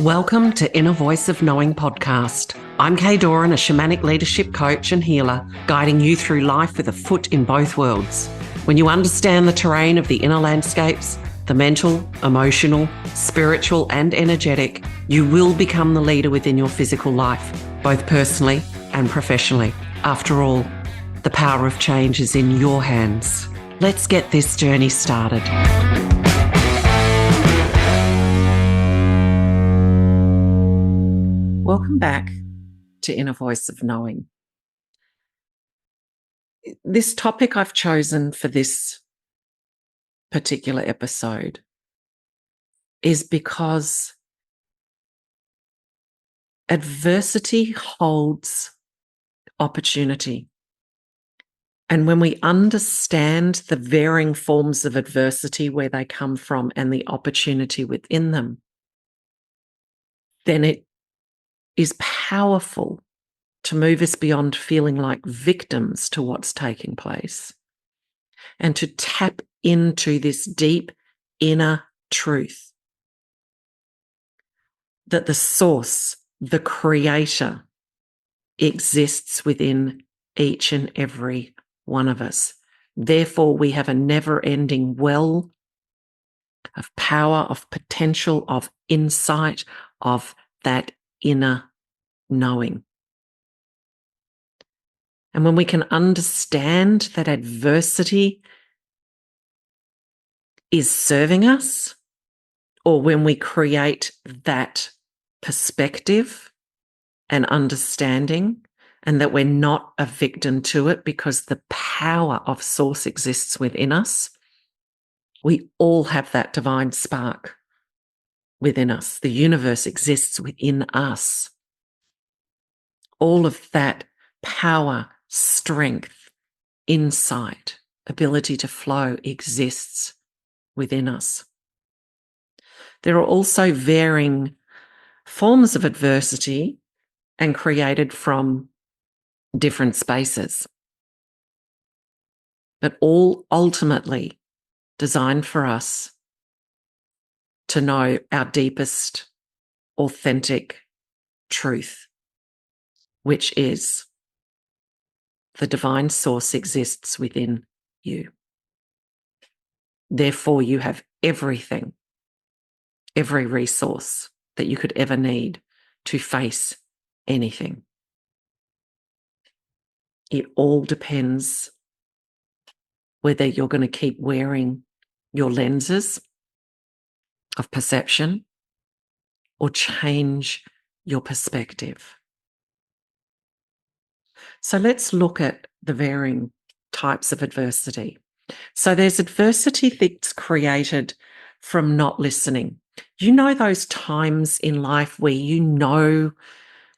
Welcome to Inner Voice of Knowing podcast. I'm Kaye Doran, a shamanic leadership coach and healer, guiding you through life with a foot in both worlds. When you understand the terrain of the inner landscapes, the mental, emotional, spiritual, and energetic, you will become the leader within your physical life, both personally and professionally. After all, the power of change is in your hands. Let's get this journey started. Welcome back to Inner Voice of Knowing. This topic I've chosen for this particular episode is because adversity holds opportunity. And when we understand the varying forms of adversity, where they come from, and the opportunity within them, then it is powerful to move us beyond feeling like victims to what's taking place and to tap into this deep inner truth that the source, the creator, exists within each and every one of us. Therefore, we have a never-ending well of power, of potential, of insight, of that inner knowing. And when we can understand that adversity is serving us, or when we create that perspective and understanding, and that we're not a victim to it because the power of source exists within us, we all have that divine spark within us. The universe exists within us. All of that power, strength, insight, ability to flow exists within us. There are also varying forms of adversity and created from different spaces, but all ultimately designed for us to know our deepest, authentic truth, which is the divine source exists within you. Therefore, you have everything, every resource that you could ever need to face anything. It all depends whether you're going to keep wearing your lenses of perception or change your perspective. So let's look at the varying types of adversity. So there's adversity that's created from not listening. You know those times in life where you know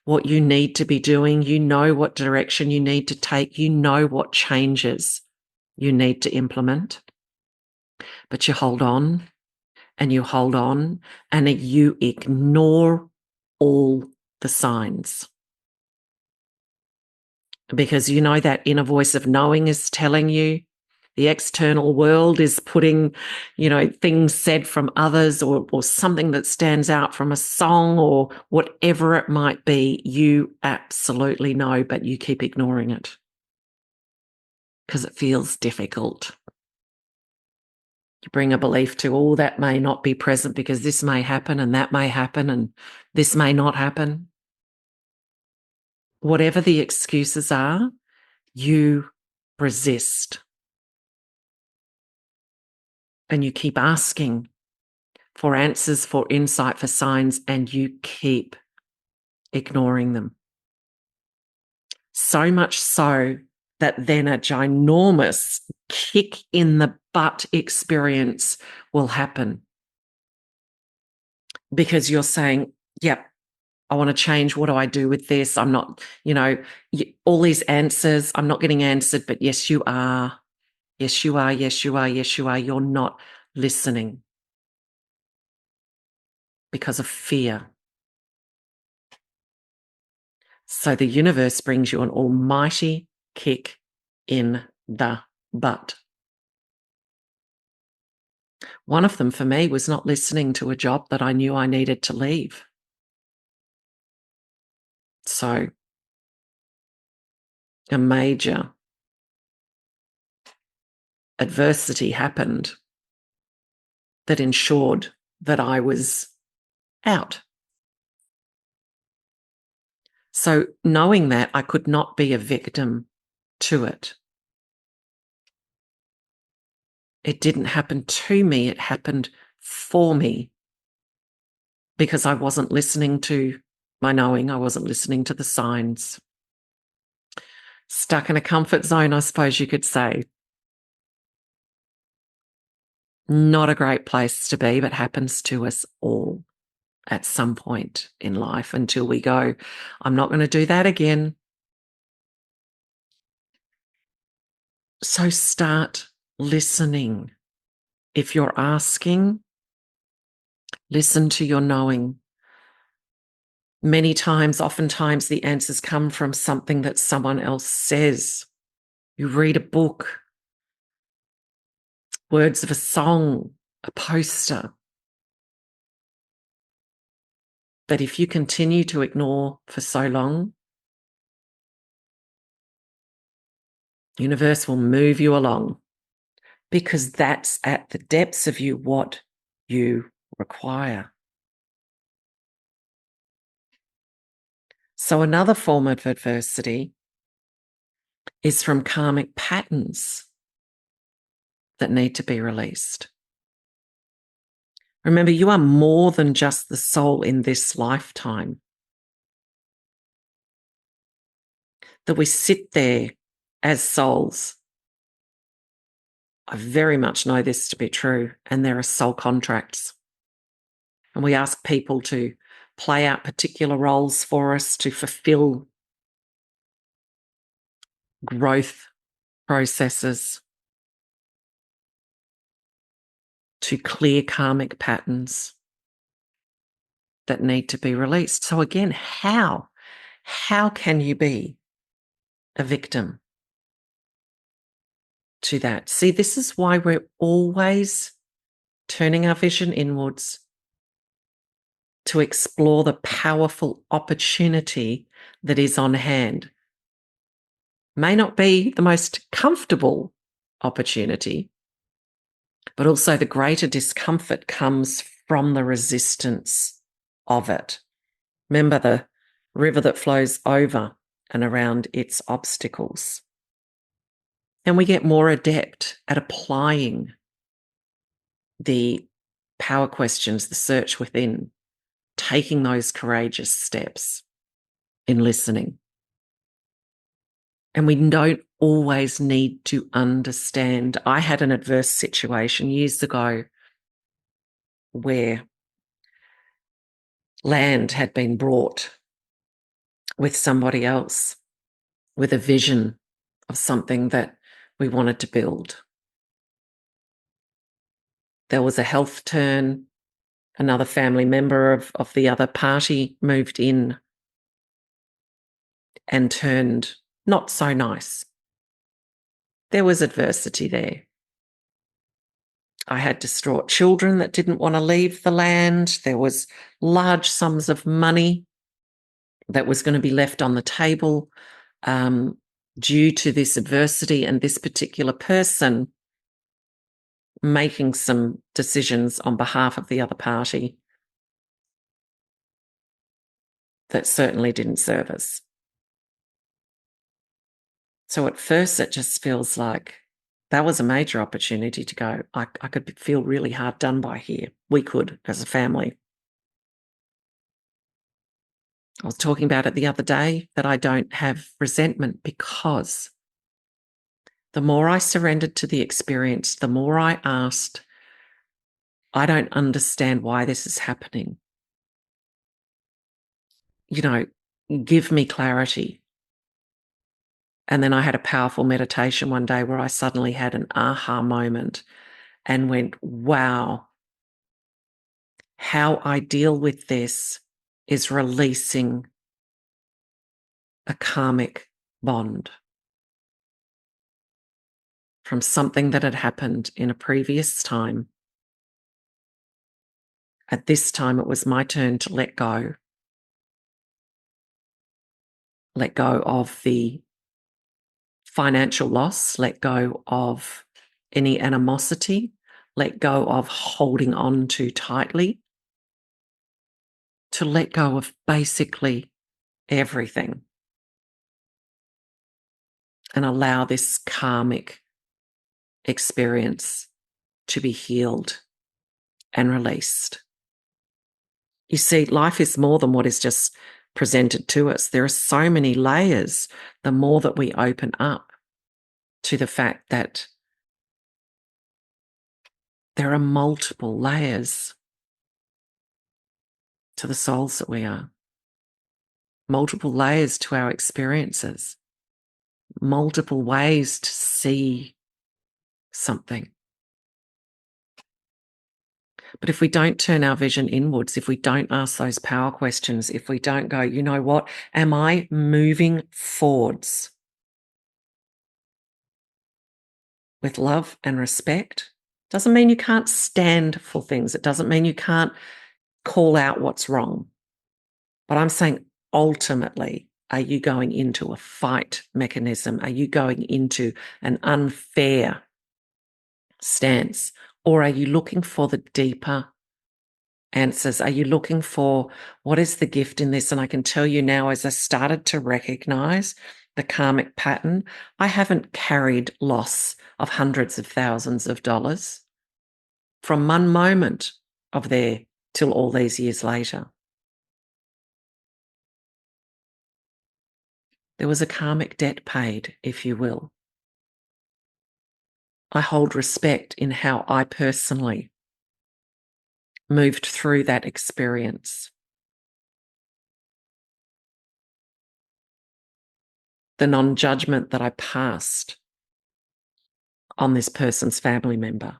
what you need to be doing, you know what direction you need to take, you know what changes you need to implement, but you hold on and you hold on and you ignore all the signs. Because you know that inner voice of knowing is telling you, the external world is putting, things said from others or something that stands out from a song or whatever it might be. You absolutely know, but you keep ignoring it because it feels difficult. You bring a belief to, oh, that may not be present because this may happen and that may happen and this may not happen. Whatever the excuses are, you resist. And you keep asking for answers, for insight, for signs, and you keep ignoring them. So much so that then a ginormous kick in the butt experience will happen. Because you're saying, yep, I want to change. What do I do with this? I'm not, all these answers, I'm not getting answered, but yes, you are. Yes, you are. Yes, you are. Yes, you are. You're not listening because of fear. So the universe brings you an almighty kick in the butt. One of them for me was not listening to a job that I knew I needed to leave So a major adversity happened that ensured that I was out. So knowing that, I could not be a victim to it. It didn't happen to me, it happened for me, because I wasn't listening to my knowing, I wasn't listening to the signs. Stuck in a comfort zone, I suppose you could say. Not a great place to be, but happens to us all at some point in life until we go, I'm not going to do that again. So start listening. If you're asking, listen to your knowing. Oftentimes, the answers come from something that someone else says. You read a book, words of a song, a poster. But if you continue to ignore for so long, the universe will move you along, because that's at the depths of you what you require. So another form of adversity is from karmic patterns that need to be released. Remember, you are more than just the soul in this lifetime. That we sit there as souls. I very much know this to be true, and there are soul contracts. And we ask people to play out particular roles for us to fulfill growth processes, to clear karmic patterns that need to be released. So again, how? How can you be a victim to that? See, this is why we're always turning our vision inwards to explore the powerful opportunity that is on hand. May not be the most comfortable opportunity, but also the greater discomfort comes from the resistance of it. Remember the river that flows over and around its obstacles. And we get more adept at applying the power questions, the search within, taking those courageous steps in listening. And we don't always need to understand. I had an adverse situation years ago where land had been brought with somebody else with a vision of something that we wanted to build. There was a health turn. Another family member of the other party moved in and turned not so nice. There was adversity there. I had distraught children that didn't want to leave the land. There was large sums of money that was going to be left on the table due to this adversity and this particular person making some decisions on behalf of the other party that certainly didn't serve us. So at first it just feels like that was a major opportunity to go, I could feel really hard done by here. We could as a family. I was talking about it the other day that I don't have resentment, because the more I surrendered to the experience, the more I asked, I don't understand why this is happening. Give me clarity. And then I had a powerful meditation one day where I suddenly had an aha moment and went, wow, how I deal with this is releasing a karmic bond from something that had happened in a previous time. At this time, it was my turn to let go let go of the financial loss, let go of any animosity, let go of holding on too tightly, to let go of basically everything and allow this karmic experience to be healed and released. You see, life is more than what is just presented to us. There are so many layers the more that we open up to the fact that there are multiple layers to the souls that we are, multiple layers to our experiences, multiple ways to see something. But if we don't turn our vision inwards, if we don't ask those power questions, if we don't go, you know what, am I moving forwards with love and respect? Doesn't mean you can't stand for things. It doesn't mean you can't call out what's wrong. But I'm saying ultimately, are you going into a fight mechanism? Are you going into an unfair stance? Or are you looking for the deeper answers? Are you looking for what is the gift in this? And I can tell you now, as I started to recognize the karmic pattern, I haven't carried loss of hundreds of thousands of dollars from one moment of there till all these years later. There was a karmic debt paid, if you will. I hold respect in how I personally moved through that experience. The non-judgment that I passed on this person's family member.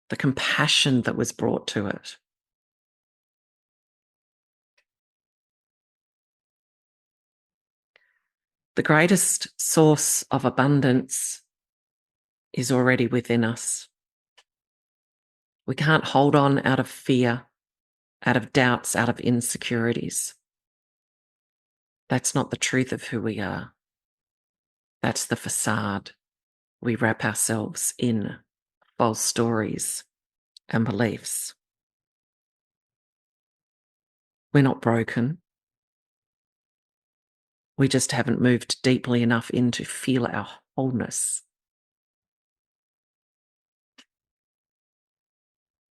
The compassion that was brought to it. The greatest source of abundance is already within us. We can't hold on out of fear, out of doubts, out of insecurities. That's not the truth of who we are. That's the facade we wrap ourselves in, false stories and beliefs. We're not broken. We just haven't moved deeply enough in to feel our wholeness,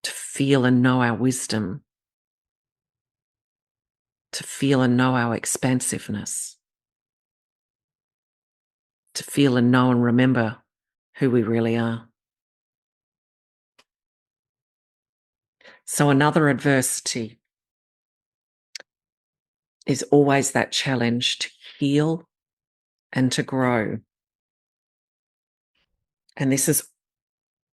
to feel and know our wisdom, to feel and know our expansiveness, to feel and know and remember who we really are. So another adversity is always that challenge to heal and to grow. And this is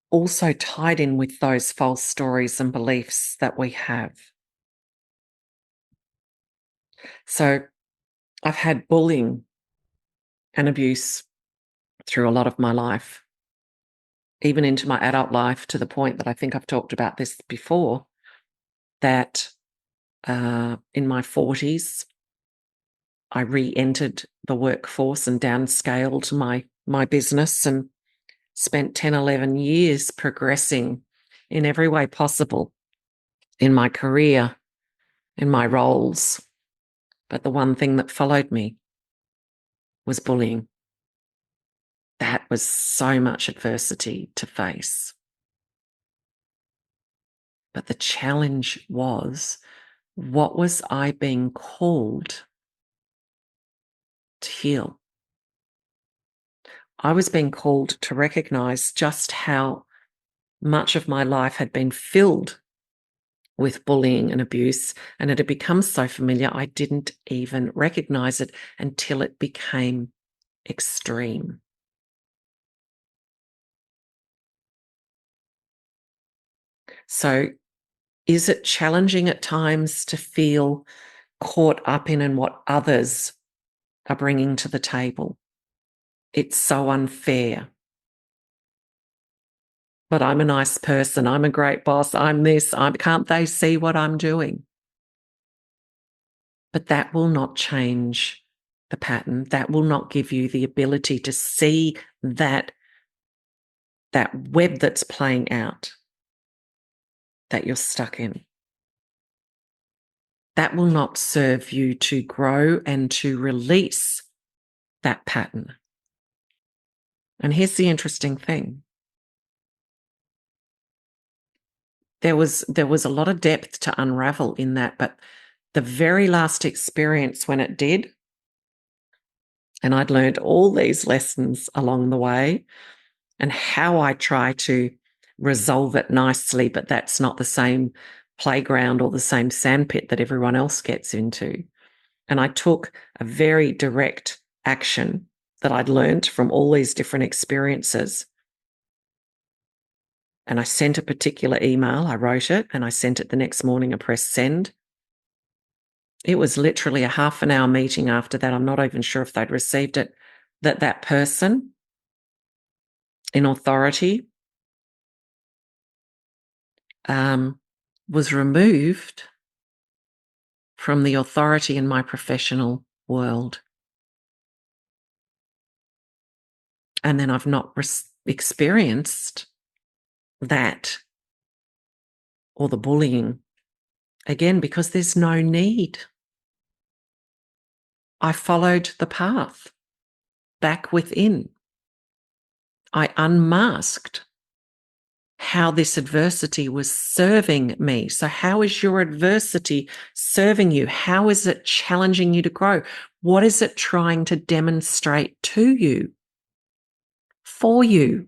also tied in with those false stories and beliefs that we have. So I've had bullying and abuse through a lot of my life, even into my adult life, to the point that I think I've talked about this before, that in my 40s, I re-entered the workforce and downscaled my business and spent 10, 11 years progressing in every way possible in my career, in my roles. But the one thing that followed me was bullying. That was so much adversity to face. But the challenge was, what was I being called to heal? I was being called to recognize just how much of my life had been filled with bullying and abuse, and it had become so familiar I didn't even recognize it until it became extreme. So is it challenging at times to feel caught up in and what others are bringing to the table? It's so unfair. But I'm a nice person. I'm a great boss. I'm this. Can't they see what I'm doing? But that will not change the pattern, that will not give you the ability to see that web that's playing out that you're stuck in. That will not serve you to grow and to release that pattern. And here's the interesting thing. There was a lot of depth to unravel in that, but the very last experience when it did, and I'd learned all these lessons along the way and how I try to resolve it nicely, but that's not the same playground or the same sandpit that everyone else gets into. And I took a very direct action that I'd learned from all these different experiences. And I sent a particular email, I wrote it, and I sent it the next morning, I pressed send. It was literally a half an hour meeting after that. I'm not even sure if they'd received it, that person in authority was removed from the authority in my professional world. And then I've not experienced that or the bullying again because there's no need. I followed the path back within. I unmasked how this adversity was serving me. So how is your adversity serving you? How is it challenging you to grow? What is it trying to demonstrate to you, for you?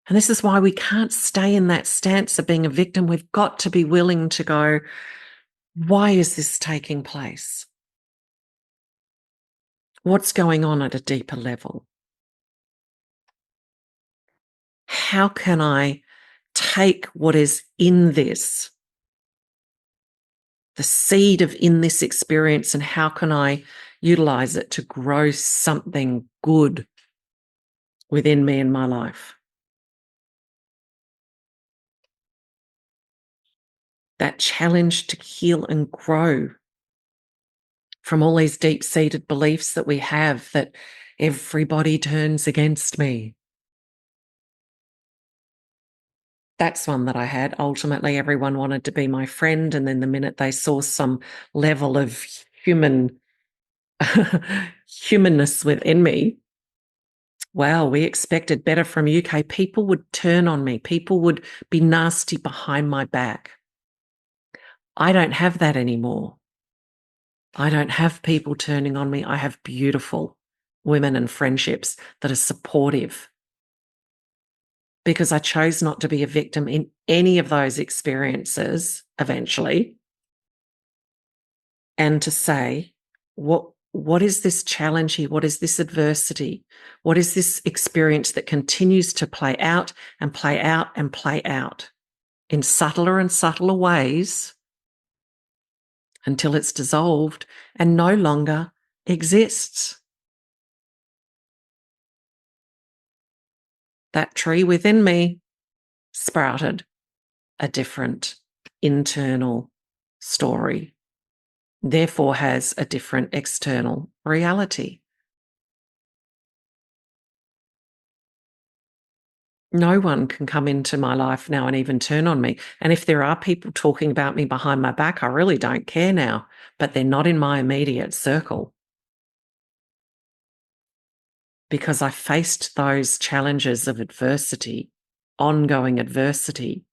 And this is why we can't stay in that stance of being a victim. We've got to be willing to go, why is this taking place? What's going on at a deeper level? How can I take what is in this, the seed of in this experience, and how can I utilize it to grow something good within me and my life? That challenge to heal and grow from all these deep-seated beliefs that we have that everybody turns against me. That's one that I had. Ultimately, everyone wanted to be my friend, and then the minute they saw some level of humanness within me, wow, we expected better from UK. People would turn on me. People would be nasty behind my back. I don't have that anymore. I don't have people turning on me. I have beautiful women and friendships that are supportive because I chose not to be a victim in any of those experiences eventually, and to say, what is this challenge here? What is this adversity? What is this experience that continues to play out and play out and play out in subtler and subtler ways until it's dissolved and no longer exists? That tree within me sprouted a different internal story, therefore has a different external reality. No one can come into my life now and even turn on me. And if there are people talking about me behind my back, I really don't care now, but they're not in my immediate circle because I faced those challenges of adversity, ongoing adversity,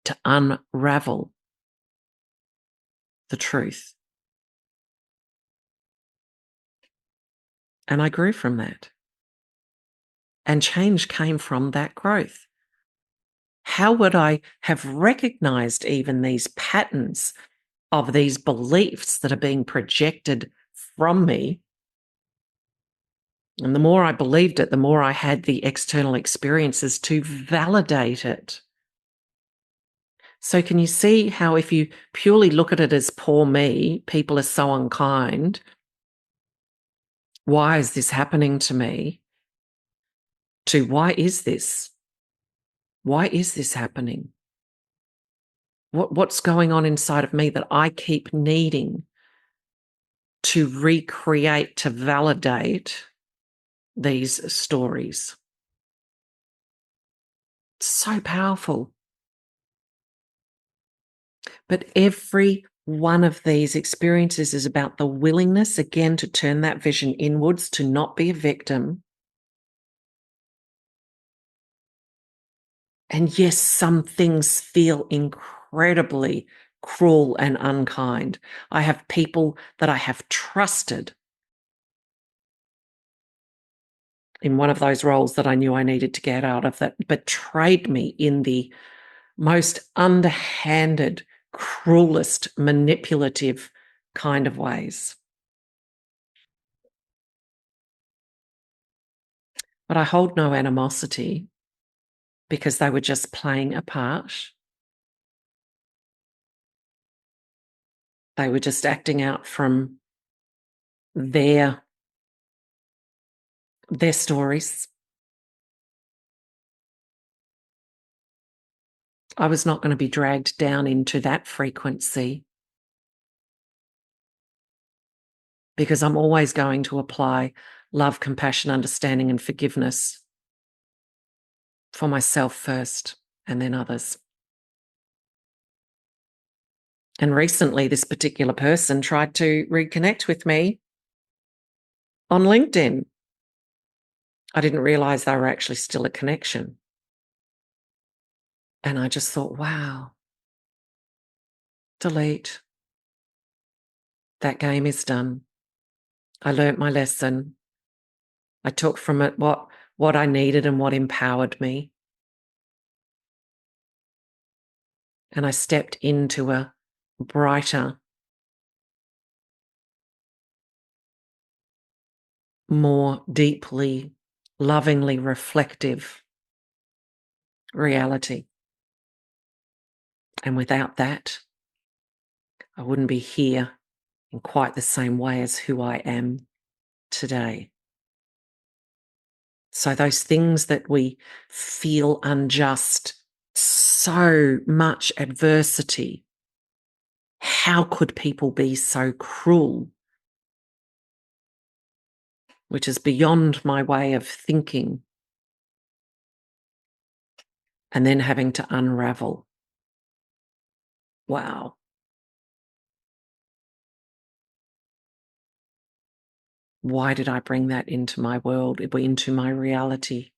to unravel the truth. And I grew from that. And change came from that growth. How would I have recognized even these patterns of these beliefs that are being projected from me? And the more I believed it, the more I had the external experiences to validate it. So can you see how if you purely look at it as poor me, people are so unkind, why is this happening to me? To why is this? Why is this happening? What's going on inside of me that I keep needing to recreate, to validate these stories. So powerful. But every one of these experiences is about the willingness, again, to turn that vision inwards, to not be a victim. And yes, some things feel incredibly cruel and unkind. I have people that I have trusted in one of those roles that I knew I needed to get out of that betrayed me in the most underhanded, cruelest, manipulative kind of ways. But I hold no animosity because they were just playing a part. They were just acting out from their stories. I was not going to be dragged down into that frequency because I'm always going to apply love, compassion, understanding, and forgiveness for myself first and then others. And recently, this particular person tried to reconnect with me on LinkedIn. I didn't realize they were actually still a connection. And I just thought, wow, delete. That game is done. I learnt my lesson. I took from it what I needed and what empowered me. And I stepped into a brighter, more deeply, lovingly reflective reality. And without that, I wouldn't be here in quite the same way as who I am today. So those things that we feel unjust, so much adversity, how could people be so cruel? Which is beyond my way of thinking. And then having to unravel. Wow. Why did I bring that into my world, into my reality?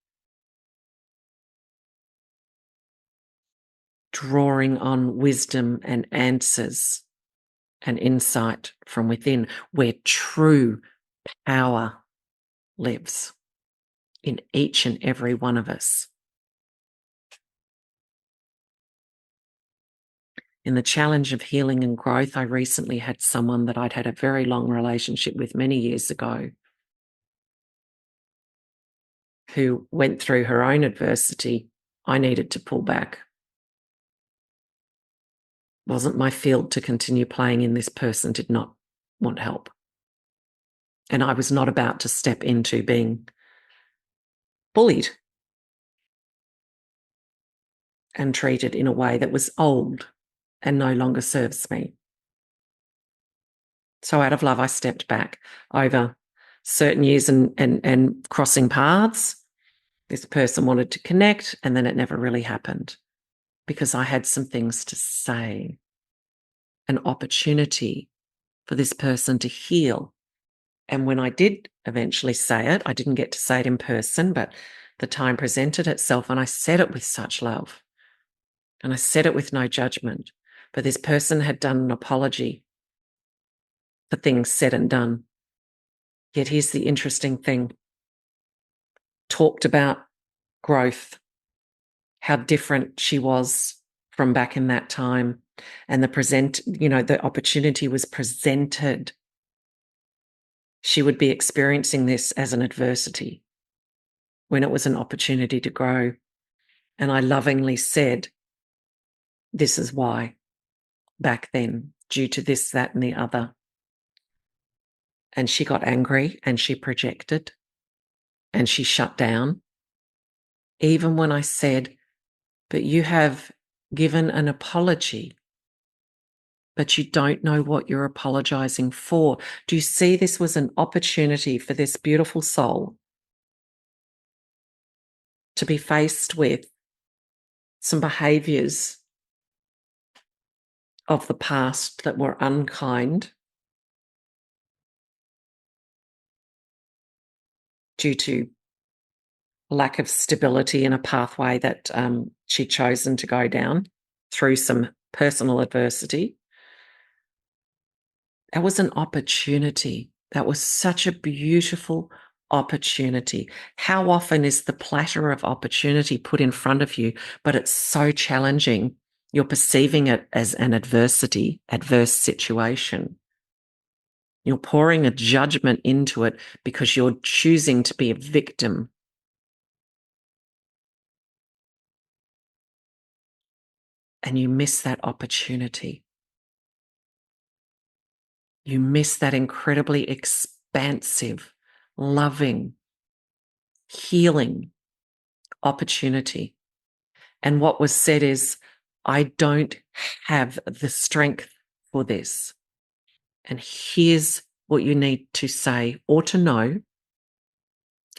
Drawing on wisdom and answers and insight from within, where true power lives in each and every one of us. In the challenge of healing and growth, I recently had someone that I'd had a very long relationship with many years ago who went through her own adversity. I needed to pull back. Wasn't my field to continue playing in. This person did not want help. And I was not about to step into being bullied and treated in a way that was old and no longer serves me. So out of love, I stepped back over certain years and crossing paths. This person wanted to connect, and then it never really happened because I had some things to say, an opportunity for this person to heal. And when I did eventually say it, I didn't get to say it in person, but the time presented itself, and I said it with such love. And I said it with no judgment. But this person had done an apology for things said and done. Yet here's the interesting thing. Talked about growth, how different she was from back in that time. And the opportunity was presented. She would be experiencing this as an adversity when it was an opportunity to grow. And I lovingly said, this is why back then, due to this, that, and the other. And she got angry and she projected and she shut down. Even when I said, but you have given an apology, but you don't know what you're apologizing for. Do you see this was an opportunity for this beautiful soul to be faced with some behaviors of the past that were unkind due to lack of stability in a pathway that she'd chosen to go down through some personal adversity? That was an opportunity. That was such a beautiful opportunity. How often is the platter of opportunity put in front of you, but it's so challenging? You're perceiving it as an adverse situation. You're pouring a judgment into it because you're choosing to be a victim. And you miss that opportunity. You miss that incredibly expansive, loving, healing opportunity. And what was said is, I don't have the strength for this. And here's what you need to say or to know.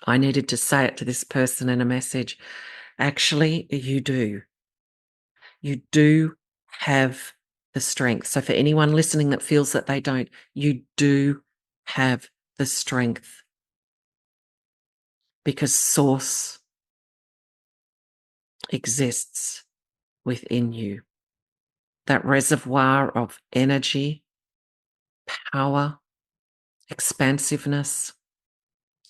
I needed to say it to this person in a message. Actually, you do. You do have the strength. So for anyone listening that feels that they don't, you do have the strength, because source exists within you. That reservoir of energy, power, expansiveness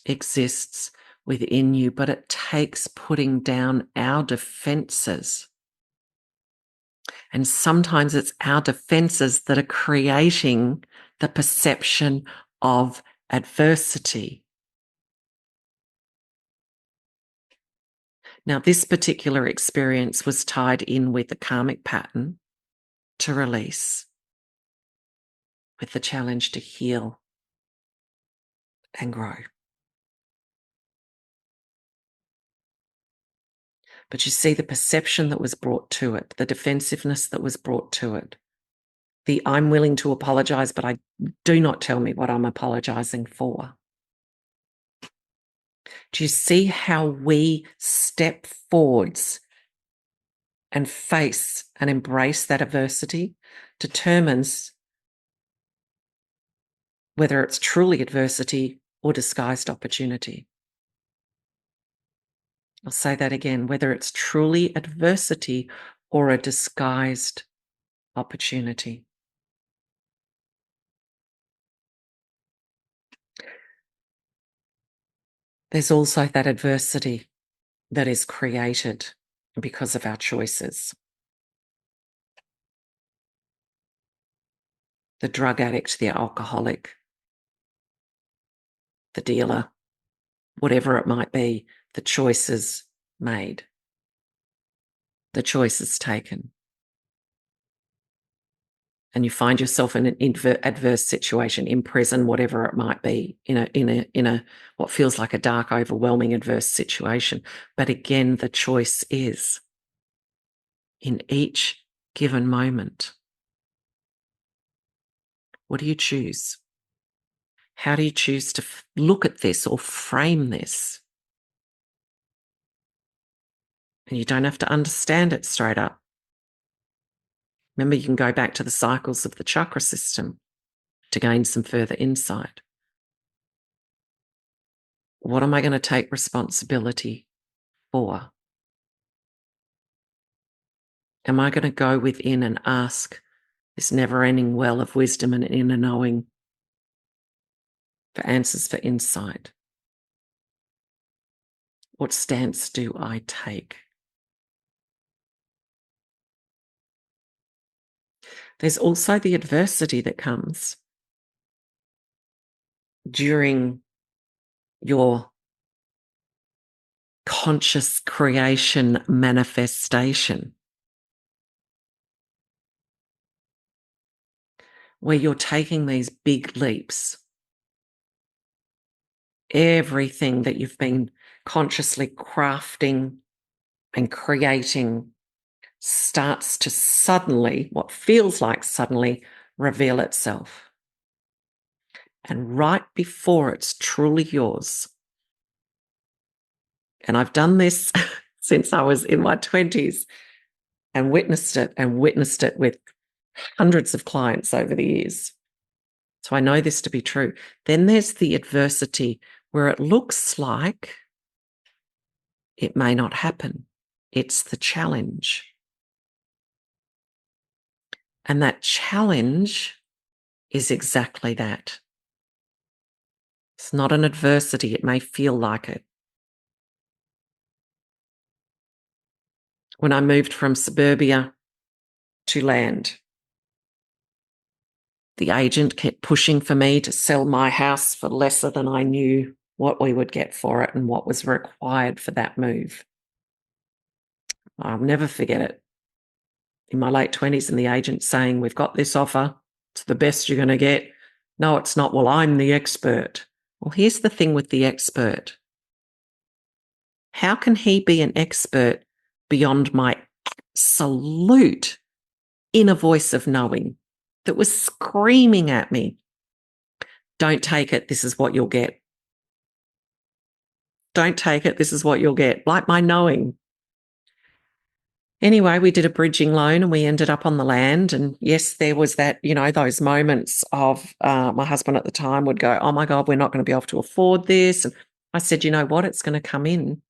exists within you, but it takes putting down our defenses. And sometimes it's our defenses that are creating the perception of adversity. Now, this particular experience was tied in with the karmic pattern to release, with the challenge to heal and grow. But you see the perception that was brought to it, the defensiveness that was brought to it, the I'm willing to apologize, but I do not tell me what I'm apologizing for. Do you see how we step forwards and face and embrace that adversity determines whether it's truly adversity or disguised opportunity? I'll say that again, whether it's truly adversity or a disguised opportunity. There's also that adversity that is created because of our choices. The drug addict, the alcoholic, the dealer, whatever it might be, the choices made, the choices taken. And you find yourself in an adverse situation, in prison, whatever it might be, in a what feels like a dark, overwhelming, adverse situation. But again, the choice is in each given moment. What do you choose? How do you choose to look at this or frame this? And you don't have to understand it straight up. Remember, you can go back to the cycles of the chakra system to gain some further insight. What am I going to take responsibility for? Am I going to go within and ask this never-ending well of wisdom and inner knowing for answers, for insight? What stance do I take? There's also the adversity that comes during your conscious creation manifestation, where you're taking these big leaps. Everything that you've been consciously crafting and creating starts to suddenly, what feels like suddenly, reveal itself. And right before it's truly yours, and I've done this since I was in my 20s and witnessed it with hundreds of clients over the years. So I know this to be true. Then there's the adversity where it looks like it may not happen. It's the challenge. And that challenge is exactly that. It's not an adversity. It may feel like it. When I moved from suburbia to land, the agent kept pushing for me to sell my house for lesser than I knew what we would get for it and what was required for that move. I'll never forget it. In my late 20s, and the agent saying, "We've got this offer. It's the best you're going to get." "No, it's not." "Well, I'm the expert." Well, here's the thing with the expert. How can he be an expert beyond my absolute inner voice of knowing that was screaming at me, "Don't take it. This is what you'll get. Don't take it. This is what you'll get." Like my knowing. Anyway, we did a bridging loan and we ended up on the land. And yes, there was that, those moments of my husband at the time would go, "Oh my God, we're not going to be able to afford this." And I said, "You know what? It's going to come in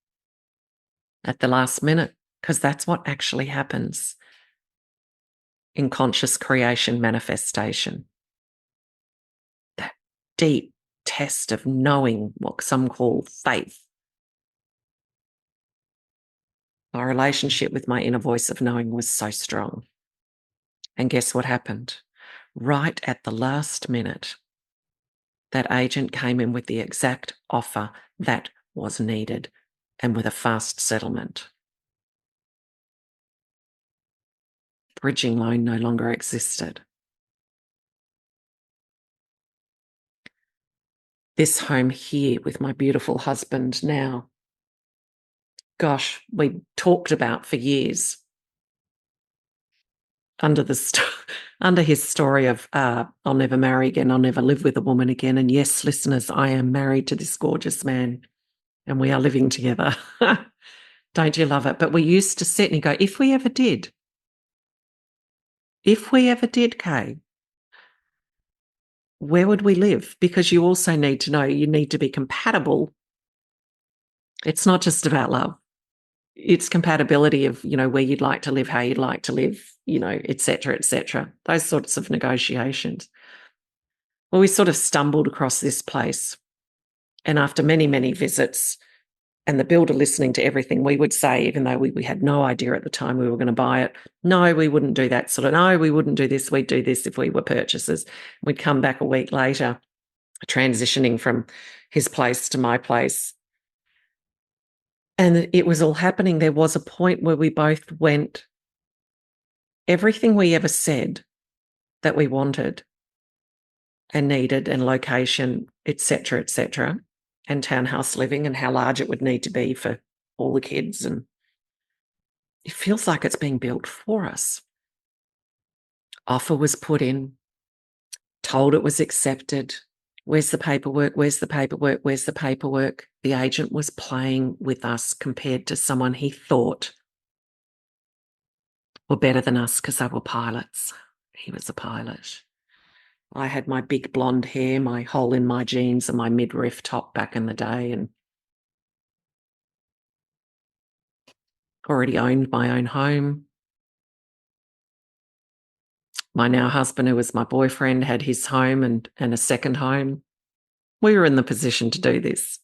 at the last minute," because that's what actually happens in conscious creation manifestation. That deep test of knowing, what some call faith. My relationship with my inner voice of knowing was so strong. And guess what happened? Right at the last minute, that agent came in with the exact offer that was needed and with a fast settlement. Bridging loan no longer existed. This home here with my beautiful husband now, gosh, we talked about for years under his story of I'll never marry again, I'll never live with a woman again. And yes, listeners, I am married to this gorgeous man and we are living together. Don't you love it? But we used to sit and go, if we ever did, Kaye, where would we live? Because you also need to know you need to be compatible. It's not just about love. It's compatibility of, where you'd like to live, how you'd like to live, et cetera, et cetera. Those sorts of negotiations. Well, we sort of stumbled across this place. And after many, many visits and the builder listening to everything we would say, even though we had no idea at the time we were going to buy it, no, we wouldn't do that sort of, no, we wouldn't do this. We'd do this if we were purchasers. We'd come back a week later, transitioning from his place to my place. And it was all happening. There was a point where we both went, everything we ever said that we wanted and needed and location, et cetera, and townhouse living and how large it would need to be for all the kids. And it feels like it's being built for us. Offer was put in, told it was accepted. Where's the paperwork? Where's the paperwork? Where's the paperwork? The agent was playing with us compared to someone he thought were better than us because they were pilots. He was a pilot. I had my big blonde hair, my hole in my jeans and my midriff top back in the day and already owned my own home. My now husband, who was my boyfriend, had his home and a second home. We were in the position to do this.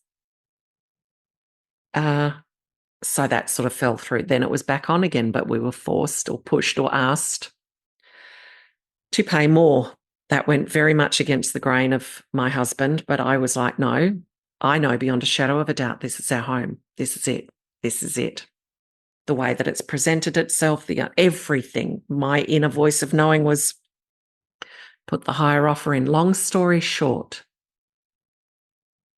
So that sort of fell through. Then it was back on again, but we were forced or pushed or asked to pay more. That went very much against the grain of my husband, but I was like, no, I know beyond a shadow of a doubt this is our home. This is it. This is it. The way that it's presented itself, everything, my inner voice of knowing was put the higher offer in. Long story short,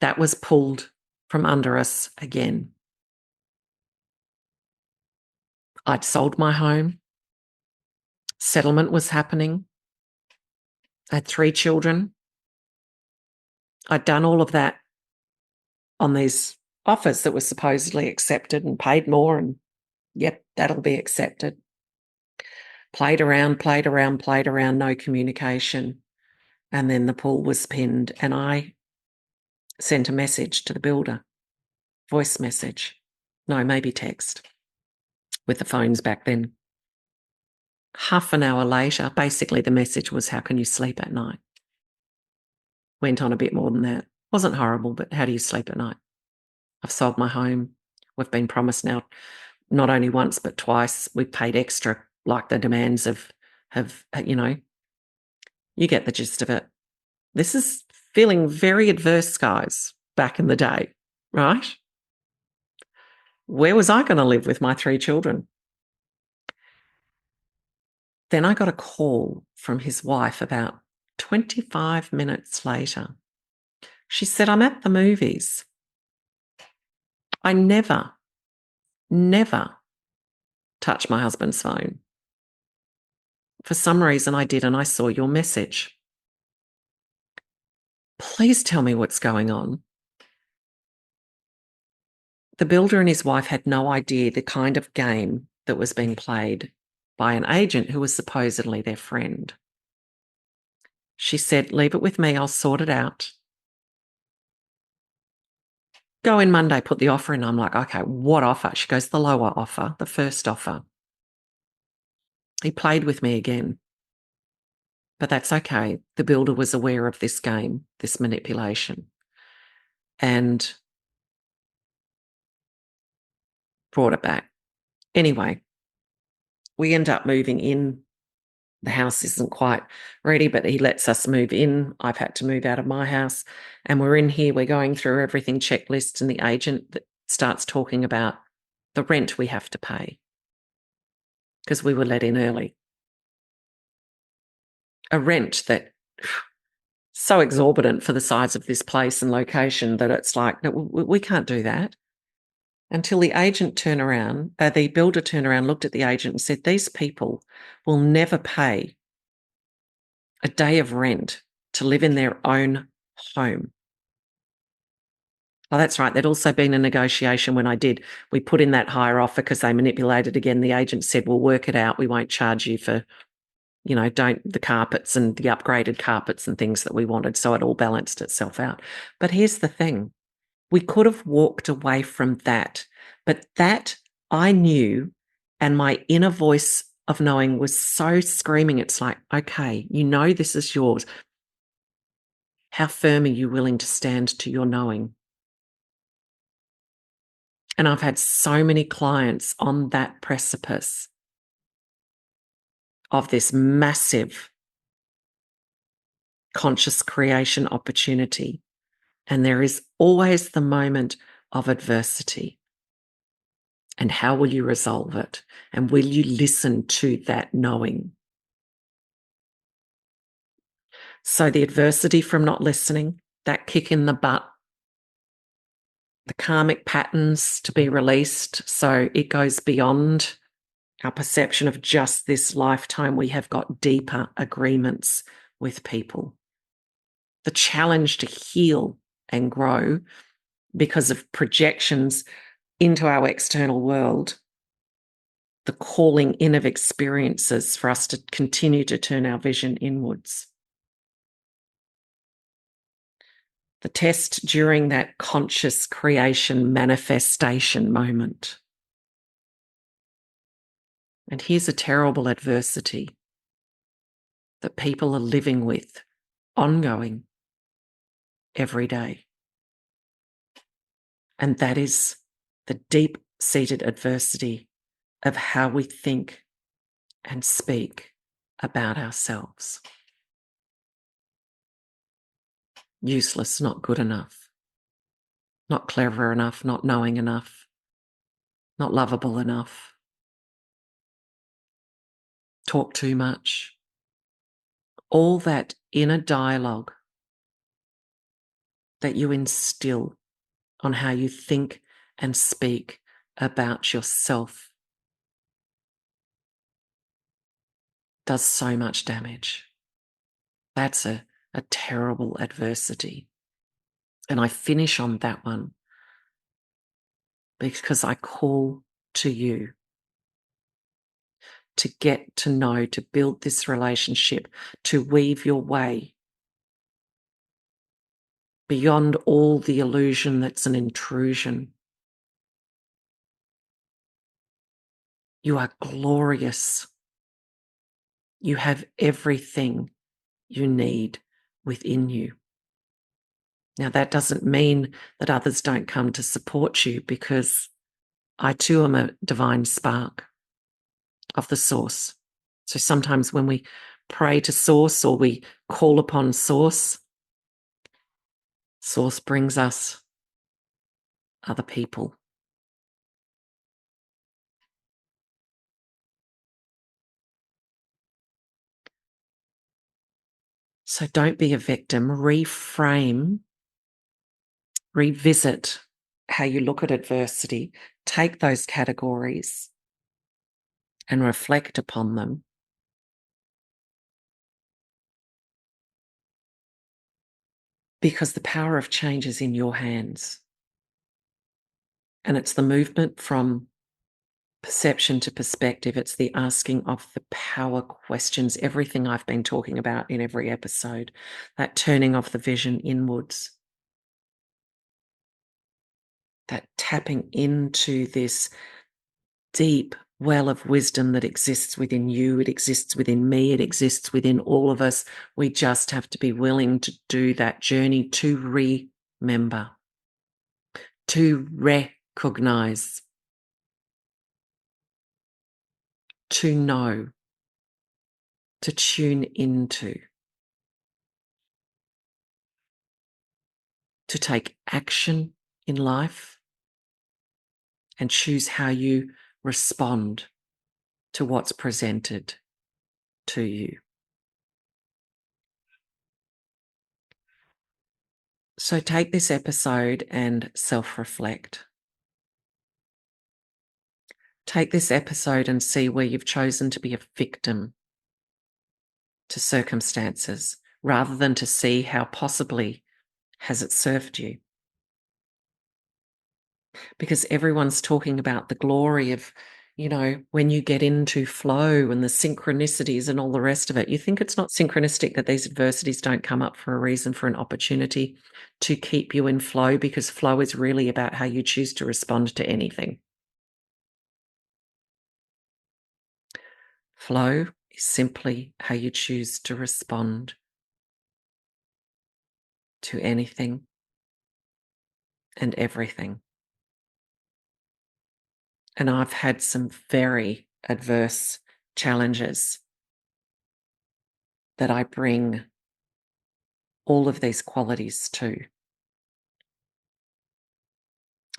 that was pulled from under us again. I'd sold my home. Settlement was happening. I had 3 children. I'd done all of that on these offers that were supposedly accepted and paid more, and yep, that'll be accepted. Played around, no communication. And then the pull was pinned, and I sent a message to the builder, voice message. No, maybe text, with the phones back then. Half an hour later, basically the message was, how can you sleep at night? Went on a bit more than that. Wasn't horrible, but how do you sleep at night? I've sold my home. We've been promised now not only once but twice. We've paid extra, like the demands have, you know, you get the gist of it. This is feeling very adverse, guys, back in the day, right? Where was I going to live with my 3 children? Then I got a call from his wife about 25 minutes later. She said, I'm at the movies. I never touch my husband's phone. For some reason I did, and I saw your message. Please tell me what's going on. The builder and his wife had no idea the kind of game that was being played by an agent who was supposedly their friend. She said, leave it with me, I'll sort it out. Go in Monday, put the offer in. I'm like, okay, what offer? She goes, the lower offer, the first offer. He played with me again. But that's okay. The builder was aware of this game, this manipulation, and brought it back. Anyway, we end up moving in. The house isn't quite ready, but he lets us move in. I've had to move out of my house, and we're in here. We're going through everything, checklists, and the agent that starts talking about the rent we have to pay because we were let in early. A rent that so exorbitant for the size of this place and location that it's like, no, we can't do that. Until the agent turned around, the builder turned around, looked at the agent and said, these people will never pay a day of rent to live in their own home. Oh, that's right. There'd also been a negotiation when I did. We put in that higher offer because they manipulated again. The agent said, we'll work it out. We won't charge you for, the carpets and the upgraded carpets and things that we wanted. So it all balanced itself out. But here's the thing. We could have walked away from that, but that I knew, and my inner voice of knowing was so screaming. It's like, okay, this is yours. How firm are you willing to stand to your knowing? And I've had so many clients on that precipice of this massive conscious creation opportunity. And there is always the moment of adversity. And how will you resolve it? And will you listen to that knowing? So the adversity from not listening, that kick in the butt, the karmic patterns to be released. So it goes beyond our perception of just this lifetime. We have got deeper agreements with people. The challenge to heal and grow because of projections into our external world, the calling in of experiences for us to continue to turn our vision inwards. The test during that conscious creation manifestation moment. And here's a terrible adversity that people are living with ongoing every day. And that is the deep-seated adversity of how we think and speak about ourselves. Useless, not good enough, not clever enough, not knowing enough, not lovable enough, talk too much. All that inner dialogue that you instill on how you think and speak about yourself does so much damage. That's a terrible adversity. And I finish on that one because I call to you to get to know, to build this relationship, to weave your way beyond all the illusion that's an intrusion. You are glorious. You have everything you need within you. Now, that doesn't mean that others don't come to support you, because I too am a divine spark of the source. So sometimes when we pray to source or we call upon source, source brings us other people. So don't be a victim. Reframe, revisit how you look at adversity. Take those categories and reflect upon them. Because the power of change is in your hands. And it's the movement from perception to perspective. It's the asking of the power questions, everything I've been talking about in every episode, that turning of the vision inwards, that tapping into this deep well of wisdom that exists within you, it exists within me, it exists within all of us. We just have to be willing to do that journey to remember, to recognize, to know, to tune into, to take action in life and choose how you respond to what's presented to you. So take this episode and self-reflect. Take this episode and see where you've chosen to be a victim to circumstances rather than to see how possibly has it served you. Because everyone's talking about the glory of, when you get into flow and the synchronicities and all the rest of it. You think it's not synchronistic that these adversities don't come up for a reason, for an opportunity to keep you in flow, because flow is really about how you choose to respond to anything. Flow is simply how you choose to respond to anything and everything. And I've had some very adverse challenges that I bring all of these qualities to.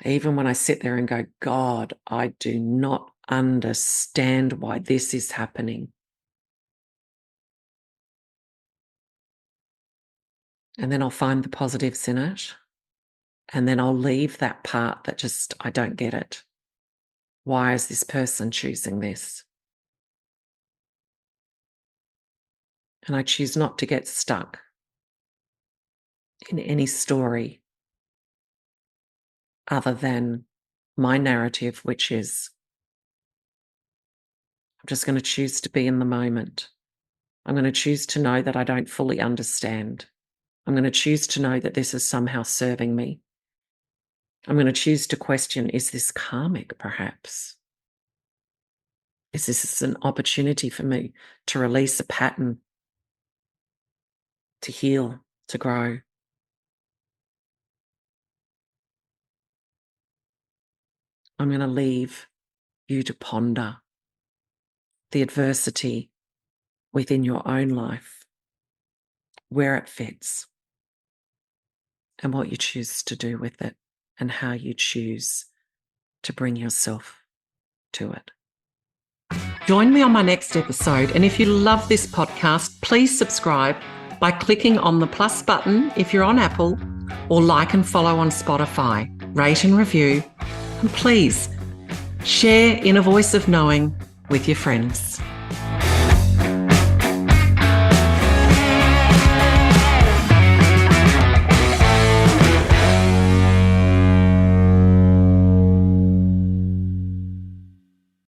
Even when I sit there and go, God, I do not understand why this is happening. And then I'll find the positives in it. And then I'll leave that part that just, I don't get it. Why is this person choosing this? And I choose not to get stuck in any story other than my narrative, which is, I'm just going to choose to be in the moment. I'm going to choose to know that I don't fully understand. I'm going to choose to know that this is somehow serving me. I'm going to choose to question, is this karmic perhaps? Is this an opportunity for me to release a pattern, to heal, to grow? I'm going to leave you to ponder the adversity within your own life, where it fits, and what you choose to do with it, and how you choose to bring yourself to it. Join me on my next episode, and if you love this podcast, please subscribe by clicking on the plus button if you're on Apple, or like and follow on Spotify, rate and review, and please share Inner Voice of Knowing with your friends.